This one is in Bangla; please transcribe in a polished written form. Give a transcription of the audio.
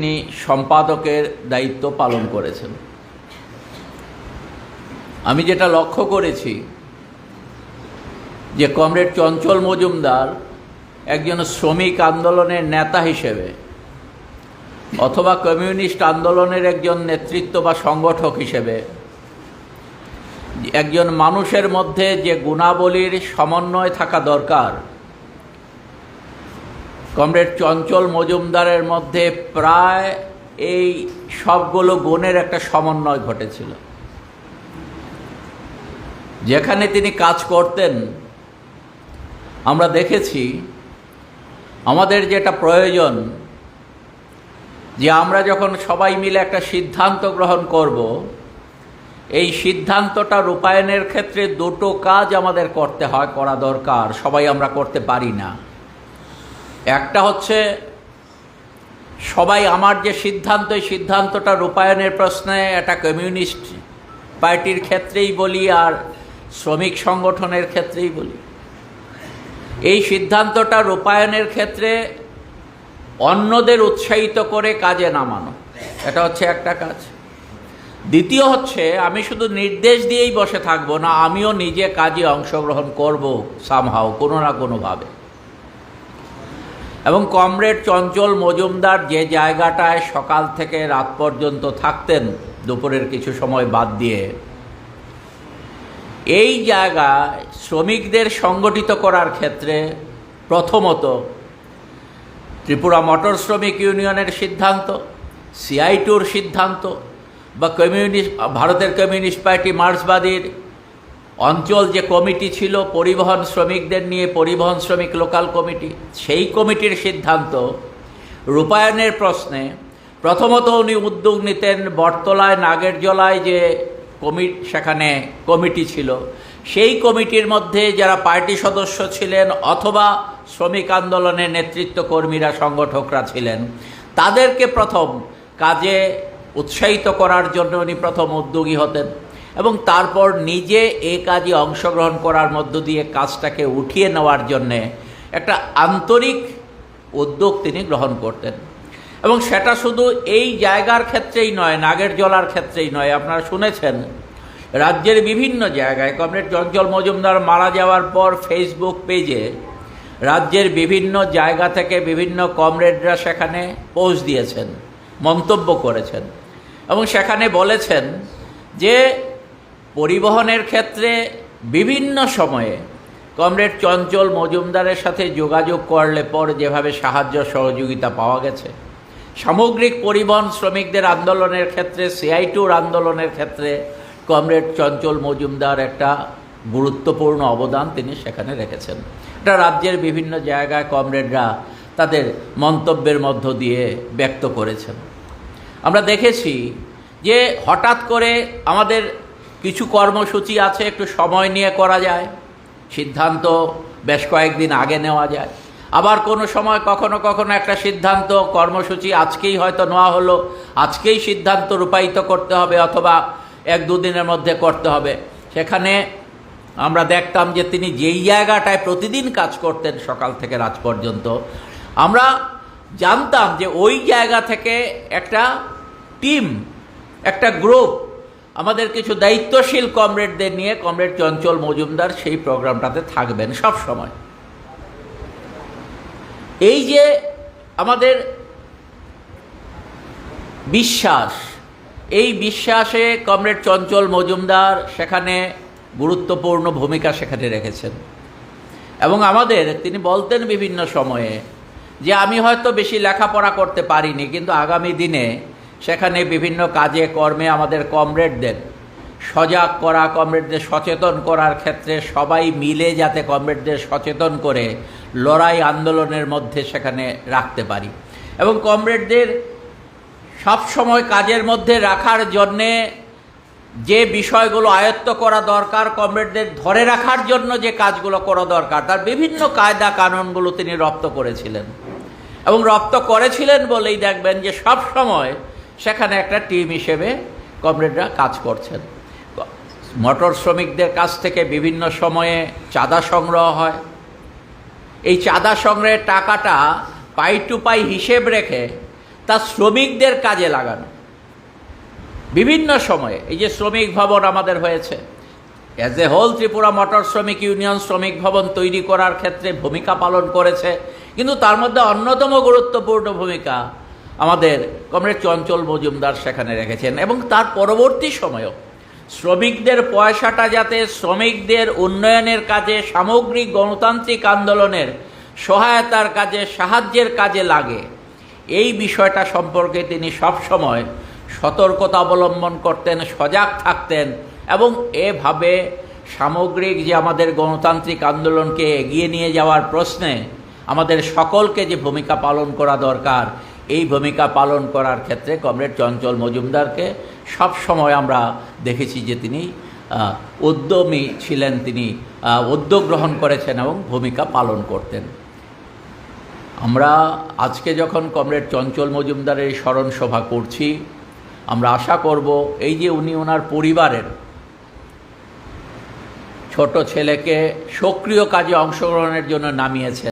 তিনি সম্পাদকের দায়িত্ব পালন করেছেন। আমি যেটা লক্ষ্য করেছি যে কমরেড চঞ্চল মজুমদার একজন শ্রমিক আন্দোলনের নেতা হিসেবে অথবা কমিউনিস্ট আন্দোলনের একজন নেতৃত্ব বা সংগঠক হিসেবে একজন মানুষের মধ্যে যে গুণাবলীর সমন্বয় থাকা দরকার, কমরেড চঞ্চল মজুমদারের মধ্যে প্রায় এই সবগুলো গুণের একটা সমন্বয় ঘটেছিল। যেখানে তিনি কাজ করতেন আমরা দেখেছি আমাদের যেটা প্রয়োজন যে আমরা যখন সবাই মিলে একটা সিদ্ধান্ত গ্রহণ করব, এই সিদ্ধান্তটা রূপায়ণের ক্ষেত্রে দুটো কাজ আমাদের করতে হয়, করা দরকার, সবাই আমরা করতে পারি না। একটা হচ্ছে সবাই আমার যে সিদ্ধান্ত, এই সিদ্ধান্তটা রূপায়ণের প্রশ্নে একটা কমিউনিস্ট পার্টির ক্ষেত্রেই বলি আর শ্রমিক সংগঠনের ক্ষেত্রেই বলি, এই সিদ্ধান্তটা রূপায়ণের ক্ষেত্রে অন্যদের উৎসাহিত করে কাজে নামানো, এটা হচ্ছে একটা কাজ। দ্বিতীয় হচ্ছে আমি শুধু নির্দেশ দিয়েই বসে থাকবো না, আমিও নিজে কাজে অংশগ্রহণ করব সামহাও, কোনো না কোনোভাবে। এবং কমরেড চঞ্চল মজুমদার যে জায়গাটায় সকাল থেকে রাত পর্যন্ত থাকতেন, দুপুরের কিছু সময় বাদ দিয়ে, এই জায়গায় শ্রমিকদের সংগঠিত করার ক্ষেত্রে প্রথমত ত্রিপুরা মোটর শ্রমিক ইউনিয়নের সিদ্ধান্ত, CI2-র সিদ্ধান্ত বা ভারতের কমিউনিস্ট পার্টি মার্ক্সবাদীর অঞ্চল যে কমিটি ছিল পরিবহন শ্রমিকদের নিয়ে, পরিবহন শ্রমিক লোকাল কমিটি, সেই কমিটির সিদ্ধান্ত রূপায়ণের প্রশ্নে প্রথমত উনি উদ্যোগ নিতেন বটতলায় নাগেরজলায় যে সেখানে কমিটি ছিল, সেই কমিটির মধ্যে যারা পার্টি সদস্য ছিলেন অথবা শ্রমিক আন্দোলনের নেতৃত্ব কর্মীরা, সংগঠকরা ছিলেন, তাদেরকে প্রথম কাজে উৎসাহিত করার জন্য উনি প্রথম উদ্যোগী হতেন এবং তারপর নিজে এই কাজে অংশগ্রহণ করার মধ্য দিয়ে কাজটাকে উঠিয়ে নেওয়ার জন্যে একটা আন্তরিক উদ্যোগ তিনি গ্রহণ করতেন। এবং সেটা শুধু এই জায়গার ক্ষেত্রেই নয়, নাগেরজলার ক্ষেত্রেই নয়। আপনারা শুনেছেন রাজ্যের বিভিন্ন জায়গায় কমরেড চঞ্চল মজুমদার মারা যাওয়ার পর ফেসবুক পেজে রাজ্যের বিভিন্ন জায়গা থেকে বিভিন্ন কমরেডরা সেখানে পোস্ট দিয়েছেন, মন্তব্য করেছেন এবং সেখানে বলেছেন যে পরিবহনের ক্ষেত্রে বিভিন্ন সময়ে কমরেড চঞ্চল মজুমদারের সাথে যোগাযোগ করলে পর যেভাবে সাহায্য সহযোগিতা পাওয়া গেছে, সামগ্রিক পরিবহন শ্রমিকদের আন্দোলনের ক্ষেত্রে, CI2-র আন্দোলনের ক্ষেত্রে কমরেড চঞ্চল মজুমদার একটা গুরুত্বপূর্ণ অবদান তিনি সেখানে রেখেছেন। এটা রাজ্যের বিভিন্ন জায়গায় কমরেডরা তাদের মন্তব্যের মধ্য দিয়ে ব্যক্ত করেছেন। আমরা দেখেছি যে হঠাৎ করে আমাদের কিছু কর্মসূচি আছে, একটু সময় নিয়ে করা যায়, সিদ্ধান্ত বেশ কয়েকদিন আগে নেওয়া যায়। আবার কোনো সময় কখনো কখনো একটা সিদ্ধান্ত, কর্মসূচি আজকেই হয়তো নেওয়া হলো, আজকেই সিদ্ধান্ত রূপায়িত করতে হবে অথবা 1-2 দিনের মধ্যে করতে হবে। সেখানে আমরা দেখতাম যে তিনি যেই জায়গাটায় প্রতিদিন কাজ করতেন সকাল থেকে রাত পর্যন্ত, আমরা জানতাম যে ওই জায়গা থেকে একটা টিম, একটা গ্রুপ, আমাদের কিছু দায়িত্বশীল কমরেডদের নিয়ে কমরেড চঞ্চল মজুমদার সেই প্রোগ্রামটাতে থাকবেন সব সময়। এই যে আমাদের বিশ্বাস, এই বিশ্বাসে কমরেড চঞ্চল মজুমদার সেখানে গুরুত্বপূর্ণ ভূমিকা সেখানে রেখেছেন। এবং আমাদের তিনি বলতেন বিভিন্ন সময়ে যে আমি হয়তো বেশি লেখাপড়া করতে পারিনি, কিন্তু আগামী দিনে সেখানে বিভিন্ন কাজে কর্মে আমাদের কমরেডদের সজাগ করা, কমরেডদের সচেতন করার ক্ষেত্রে সবাই মিলে যাতে কমরেডদের সচেতন করে লড়াই আন্দোলনের মধ্যে সেখানে রাখতে পারি এবং কমরেডদের সবসময় কাজের মধ্যে রাখার জন্যে যে বিষয়গুলো আয়ত্ত করা দরকার, কমরেডদের ধরে রাখার জন্য যে কাজগুলো করা দরকার, তার বিভিন্ন কায়দা কানুনগুলো তিনি রপ্ত করেছিলেন এবং রপ্ত করেছিলেন বলেই দেখবেন যে সব সময় সেখানে একটা টিম হিসেবে কমরেডরা কাজ করছেন। মোটর শ্রমিকদের কাছ থেকে বিভিন্ন সময়ে চাঁদা সংগ্রহ হয়, এই চাঁদা সংগ্রহের টাকাটা পাই টু পাই হিসেব রেখে তা শ্রমিকদের কাজে লাগানো। বিভিন্ন সময়ে এই যে শ্রমিক ভবন আমাদের হয়েছে, as a whole Tripura motor শ্রমিক ইউনিয়ন শ্রমিক ভবন তৈরি করার ক্ষেত্রে ভূমিকা পালন করেছে, কিন্তু তার মধ্যে অন্যতম গুরুত্বপূর্ণ ভূমিকা আমাদের কমরেড চঞ্চল মজুমদার সেখানে রেখেছেন। এবং তার পরবর্তী সময়েও শ্রমিকদের পয়সাটা যাতে শ্রমিকদের উন্নয়নের কাজে, সামগ্রিক গণতান্ত্রিক আন্দোলনের সহায়তার কাজে, সাহায্যের কাজে লাগে, এই বিষয়টা সম্পর্কে তিনি সবসময় সতর্কতা অবলম্বন করতেন, সজাগ থাকতেন এবং এভাবে সামগ্রিক যে আমাদের গণতান্ত্রিক আন্দোলনকে এগিয়ে নিয়ে যাওয়ার প্রশ্নে আমাদের সকলকে যে ভূমিকা পালন করা দরকার, এই ভূমিকা পালন করার ক্ষেত্রে কমরেড চঞ্চল মজুমদারকে সবসময় আমরা দেখেছি যে তিনি উদ্যমী ছিলেন, তিনি উদ্যোগ গ্রহণ করেছেন এবং ভূমিকা পালন করতেন। আমরা আজকে যখন কমরেড চঞ্চল মজুমদারের স্মরণ সভা করছি, আমরা আশা করব এই যে উনি ওনার পরিবারের ছোট ছেলেকে সক্রিয় কাজে অংশগ্রহণের জন্য নামিয়েছেন,